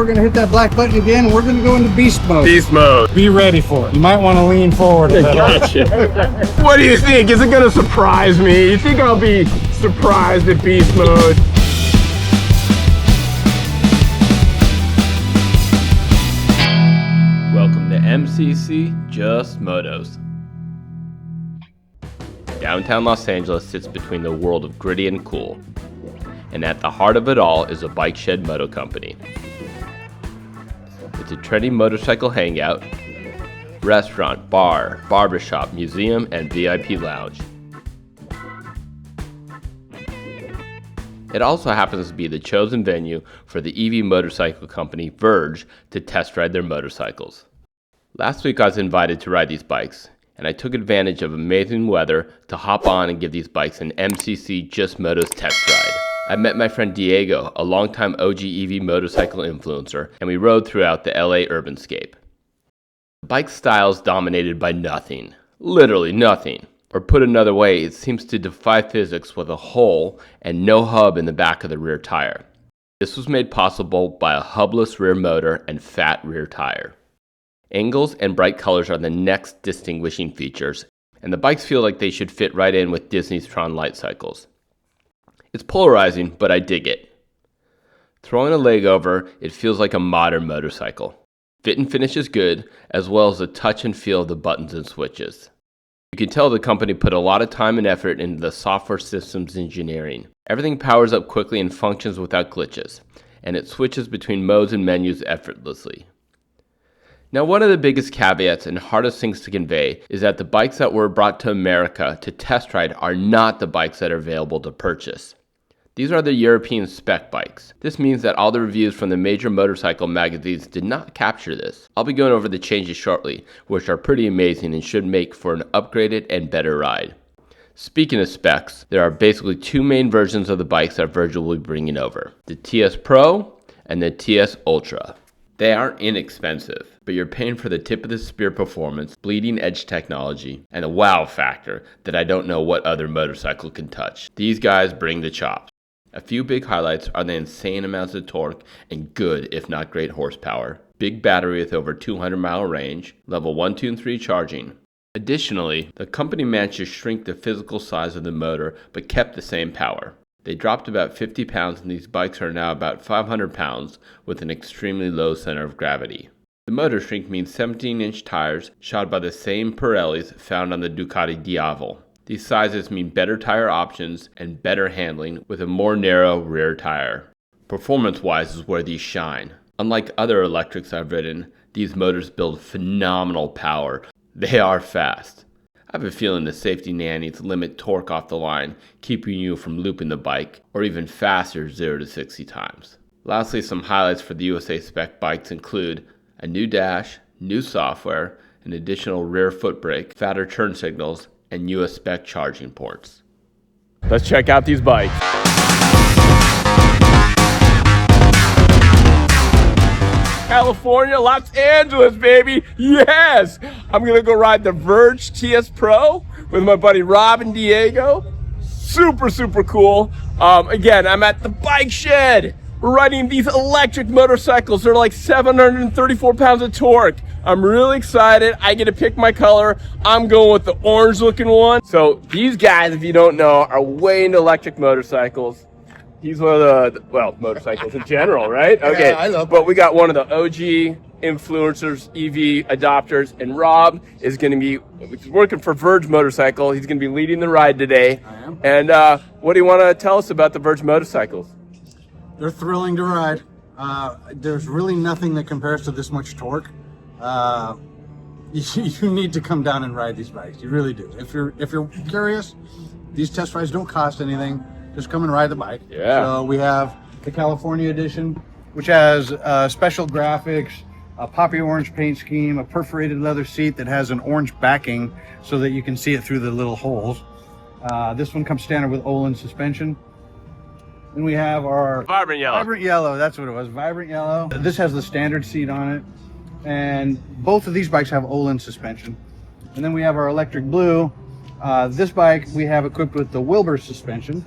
gonna hit that black button again, and we're gonna go into beast mode. Beast mode. Be ready for it. You might want to lean forward a bit. Gotcha. What do you think? Is it gonna surprise me? You think I'll be surprised at beast mode? Welcome to MCC Just Motos. Downtown Los Angeles sits between the world of gritty and cool, and at the heart of it all is a bike shed moto company. It's a trendy motorcycle hangout, restaurant, bar, barbershop, museum, and VIP lounge. It also happens to be the chosen venue for the EV motorcycle company Verge to test ride their motorcycles. Last week I was invited to ride these bikes, and I took advantage of amazing weather to hop on and give these bikes an MCC Just Motos test ride. I met my friend Diego, a longtime OG EV motorcycle influencer, and we rode throughout the LA urbanscape. The bike style is dominated by nothing, literally nothing. Or put another way, it seems to defy physics with a hole and no hub in the back of the rear tire. This was made possible by a hubless rear motor and fat rear tire. Angles and bright colors are the next distinguishing features, and the bikes feel like they should fit right in with Disney's Tron light cycles. It's polarizing, but I dig it. Throwing a leg over, it feels like a modern motorcycle. Fit and finish is good, as well as the touch and feel of the buttons and switches. You can tell the company put a lot of time and effort into the software systems engineering. Everything powers up quickly and functions without glitches, and it switches between modes and menus effortlessly. Now, one of the biggest caveats and hardest things to convey is that the bikes that were brought to America to test ride are not the bikes that are available to purchase. These are the European spec bikes. This means that all the reviews from the major motorcycle magazines did not capture this. I'll be going over the changes shortly, which are pretty amazing and should make for an upgraded and better ride. Speaking of specs, there are basically two main versions of the bikes that Verge will be bringing over: the TS Pro and the TS Ultra. They aren't inexpensive, but you're paying for the tip of the spear performance, bleeding edge technology, and a wow factor that I don't know what other motorcycle can touch. These guys bring the chops. A few big highlights are the insane amounts of torque and good, if not great, horsepower. Big battery with over 200-mile range, level 1, 2, and 3 charging. Additionally, the company managed to shrink the physical size of the motor, but kept the same power. They dropped about 50 pounds, and these bikes are now about 500 pounds with an extremely low center of gravity. The motor shrink means 17-inch tires shod by the same Pirellis found on the Ducati Diavel. These sizes mean better tire options and better handling with a more narrow rear tire. Performance-wise is where these shine. Unlike other electrics I've ridden, these motors build phenomenal power. They are fast. I have a feeling the safety nannies limit torque off the line, keeping you from looping the bike, or even faster 0 to 60 times. Lastly, some highlights for the USA spec bikes include a new dash, new software, an additional rear foot brake, fatter turn signals, and US spec charging ports. Let's check out these bikes. California, Los Angeles, baby. Yes! I'm gonna go ride the Verge TS Pro with my buddy Rob and Diego. Super, super cool. Again, I'm at the bike shed. We're riding these electric motorcycles. They're like 734 pounds of torque. I'm really excited. I get to pick my color. I'm going with the orange looking one. So these guys, if you don't know, are way into electric motorcycles. He's one of the, well, motorcycles in general, right? Okay, Yeah, I love but we got one of the OG influencers, EV adopters, and Rob is going to be working for Verge Motorcycle. He's going to be leading the ride today. I am. And what do you want to tell us about the Verge motorcycles? They're thrilling to ride. There's really nothing that compares to this much torque. You need to come down and ride these bikes. You really do. If you're curious, these test rides don't cost anything. Just come and ride the bike. Yeah. So we have the California edition, which has special graphics, a poppy orange paint scheme, a perforated leather seat that has an orange backing so that you can see it through the little holes. This one comes standard with Olsen suspension. Then we have our Vibrant yellow. Vibrant yellow, that's what it was, vibrant yellow. This has the standard seat on it. And both of these bikes have Olsen suspension. And then we have our electric blue. This bike we have equipped with the Wilbur suspension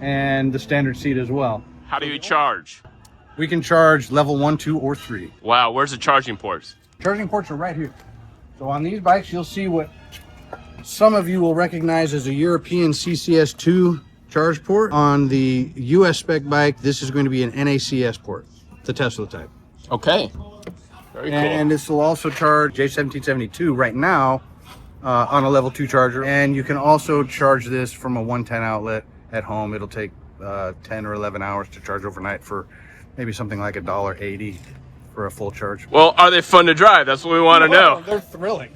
and the standard seat as well. How do you charge? We can charge level 1, 2, or 3. Wow, where's the charging ports? Charging ports are right here. So on these bikes, you'll see what some of you will recognize as a European CCS2 charge port. On the US spec bike, this is going to be an NACS port, the Tesla type. Okay. Very cool. And this will also charge J1772 right now on a level 2 charger. And you can also charge this from a 110 outlet at home. It'll take 10 or 11 hours to charge overnight for maybe something like $1.80 for a full charge. Well, are they fun to drive? That's what we want to know. They're thrilling.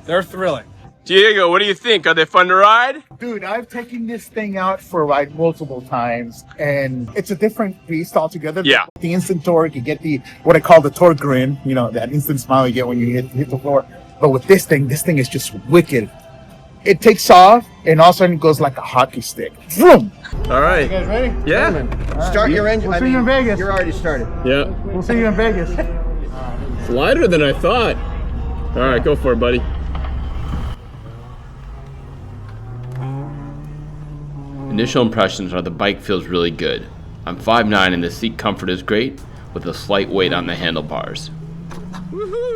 They're thrilling. Diego, what do you think? Are they fun to ride? Dude, I've taken this thing out for a ride multiple times, and it's a different beast altogether. Yeah. The instant torque, you get the what I call the torque grin, you know, that instant smile you get when you hit the floor. But with this thing is just wicked. It takes off, and all of a sudden it goes like a hockey stick. Vroom! All right. You guys ready? Yeah. Start your engine. We'll see you in Vegas. You're already started. Yeah. We'll see you in Vegas. It's lighter than I thought. All right, go for it, buddy. Initial impressions are the bike feels really good. I'm 5'9" and the seat comfort is great, with a slight weight on the handlebars.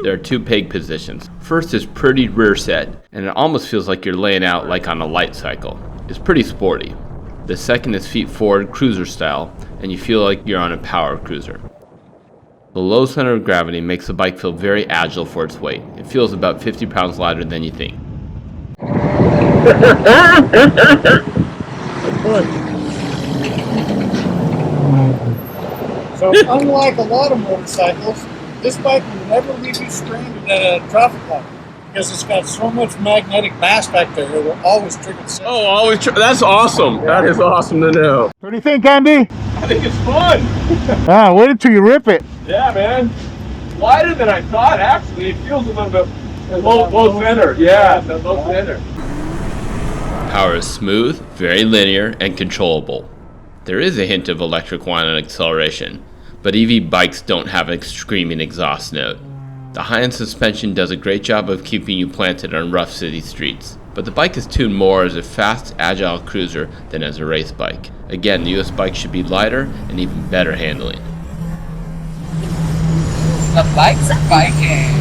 There are 2 peg positions. First is pretty rear set, and it almost feels like you're laying out like on a light cycle. It's pretty sporty. The second is feet forward cruiser style, and you feel like you're on a power cruiser. The low center of gravity makes the bike feel very agile for its weight. It feels about 50 pounds lighter than you think. So unlike a lot of motorcycles, this bike will never leave you stranded at a traffic light because it's got so much magnetic mass back there. It will always trigger the sensor. Oh, always. That's awesome. That is awesome to know. What do you think, Andy? I think it's fun. Wait until you rip it. Yeah, man. Lighter than I thought, actually. It feels a little bit low center. Yeah, the low center. Power is smooth, very linear, and controllable. There is a hint of electric whine and acceleration, but EV bikes don't have a screaming exhaust note. The high-end suspension does a great job of keeping you planted on rough city streets, but the bike is tuned more as a fast, agile cruiser than as a race bike. Again, the US bike should be lighter and even better handling. The bike's biking.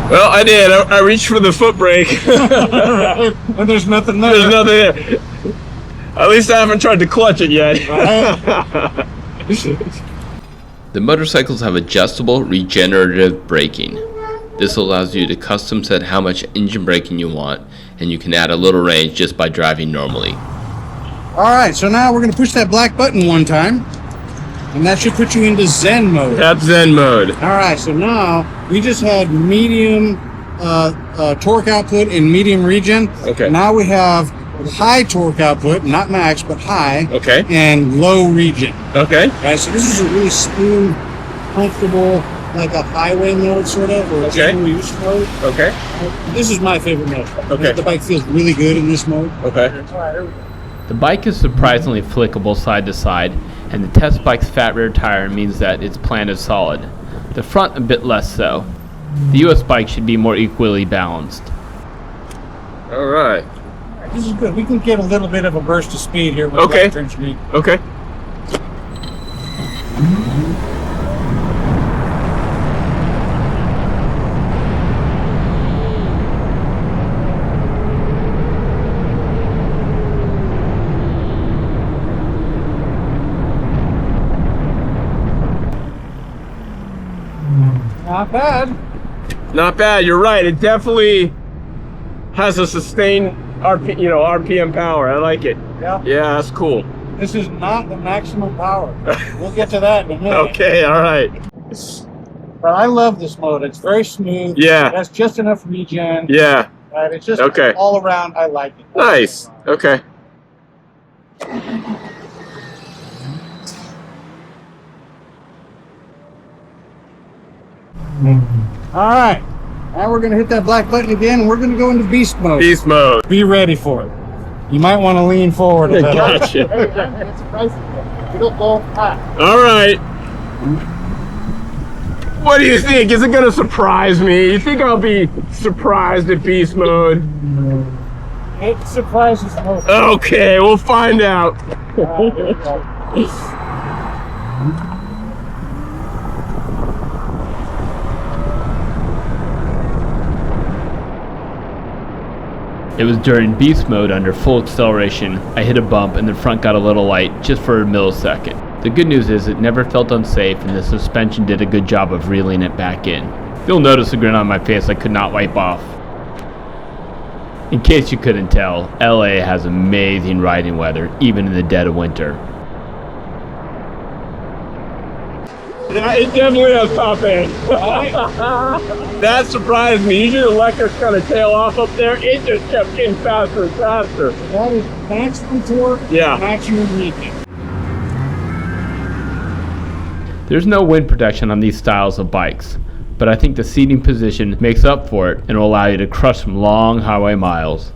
Well, I did. I reached for the foot brake. And there's nothing there. There's nothing there. At least I haven't tried to clutch it yet. The motorcycles have adjustable regenerative braking. This allows you to custom set how much engine braking you want, and you can add a little range just by driving normally. All right, so now we're going to push that black button one time, and that should put you into Zen mode. That's Zen mode. All right, so now we just had medium torque output and medium regen. Okay. Now we have high torque output, not max, but high. Okay. And low regen. Okay. All right, so this is a really smooth, comfortable, like a highway mode sort of, or a general use mode. Okay. This is my favorite mode. Okay. The bike feels really good in this mode. Okay. The bike is surprisingly flickable side to side, and the test bike's fat rear tire means that its plant is solid. The front a bit less so. The US bike should be more equally balanced. All right. This is good. We can get a little bit of a burst of speed here with Okay. the turn speed. Okay. Not bad. Not bad. You're right. It definitely has a sustained RPM power. I like it. Yeah. Yeah, that's cool. This is not the maximum power. We'll get to that in a minute. Okay. All right. But I love this mode. It's very smooth. Yeah. That's just enough regen. Yeah. Right? It's just Okay. all around. I like it. Nice. Okay. All right, now we're going to hit that black button again, and we're going to go into beast mode. Beast mode. Be ready for it. You might want to lean forward a bit. Gotcha. It's pricey. It'll go high. All right. What do you think? Is it going to surprise me? You think I'll be surprised at beast mode? It surprises most. Okay, we'll find out. It was during beast mode under full acceleration. I hit a bump and the front got a little light just for a millisecond. The good news is it never felt unsafe and the suspension did a good job of reeling it back in. You'll notice a grin on my face I could not wipe off. In case you couldn't tell, LA has amazing riding weather even in the dead of winter. Yeah, it definitely has top end. That surprised me. Usually the electrics kind of tail off up there. It just kept getting faster and faster. That is maximum torque, Yeah. maximum weekend. There's no wind protection on these styles of bikes, but I think the seating position makes up for it and will allow you to crush some long highway miles.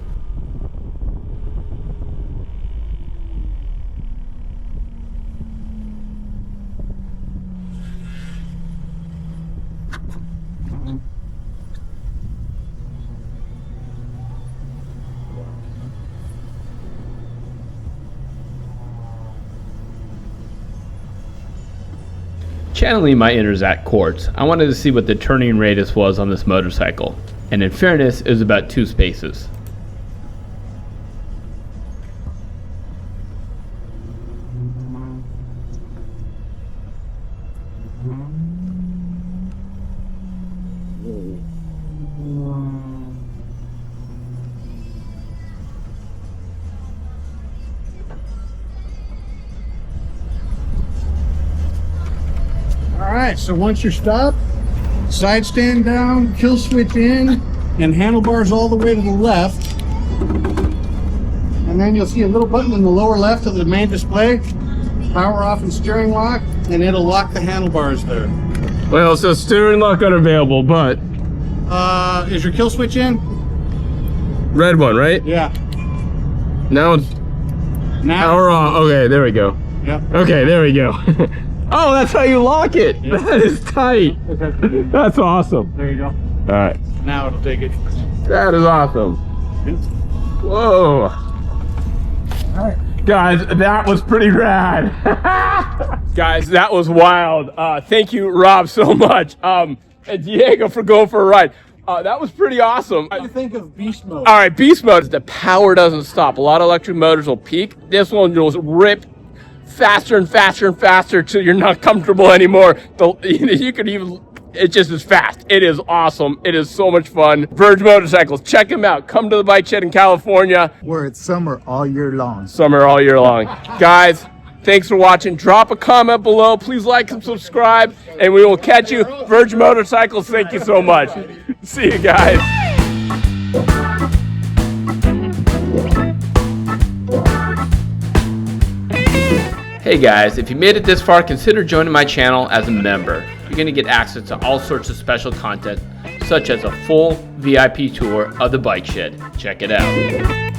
Channeling my inner Zach Quartz, I wanted to see what the turning radius was on this motorcycle, and in fairness, it was about 2 spaces. All right, so once you're stopped, side stand down, kill switch in, and handlebars all the way to the left. And then you'll see a little button in the lower left of the main display. Power off and steering lock, and it'll lock the handlebars there. Well, so steering lock unavailable, but Is your kill switch in? red one, right? Yeah. Now it's Now. power on. Okay, there we go. Yep. Okay, there we go. Oh, that's how you lock it. Yeah. That is tight. That's awesome. There you go. All right. Now it'll take it. That is awesome. Whoa. All right. Guys, that was pretty rad. Guys, that was wild. Thank you, Rob, so much. And Diego for going for a ride. That was pretty awesome. What do you think of beast mode? All right, beast mode. The power doesn't stop. A lot of electric motors will peak. This one will rip faster and faster and faster till you're not comfortable anymore. You could even, it just is fast. It is awesome. It is so much fun. Verge Motorcycles, check them out. Come to the bike shed in California. Where it's summer all year long. Summer all year long. Guys, thanks for watching. Drop a comment below. Please like and subscribe, and we will catch you. Verge Motorcycles, thank you so much. See you guys. Hey guys, if you made it this far, consider joining my channel as a member. You're going to get access to all sorts of special content, such as a full VIP tour of the bike shed. Check it out.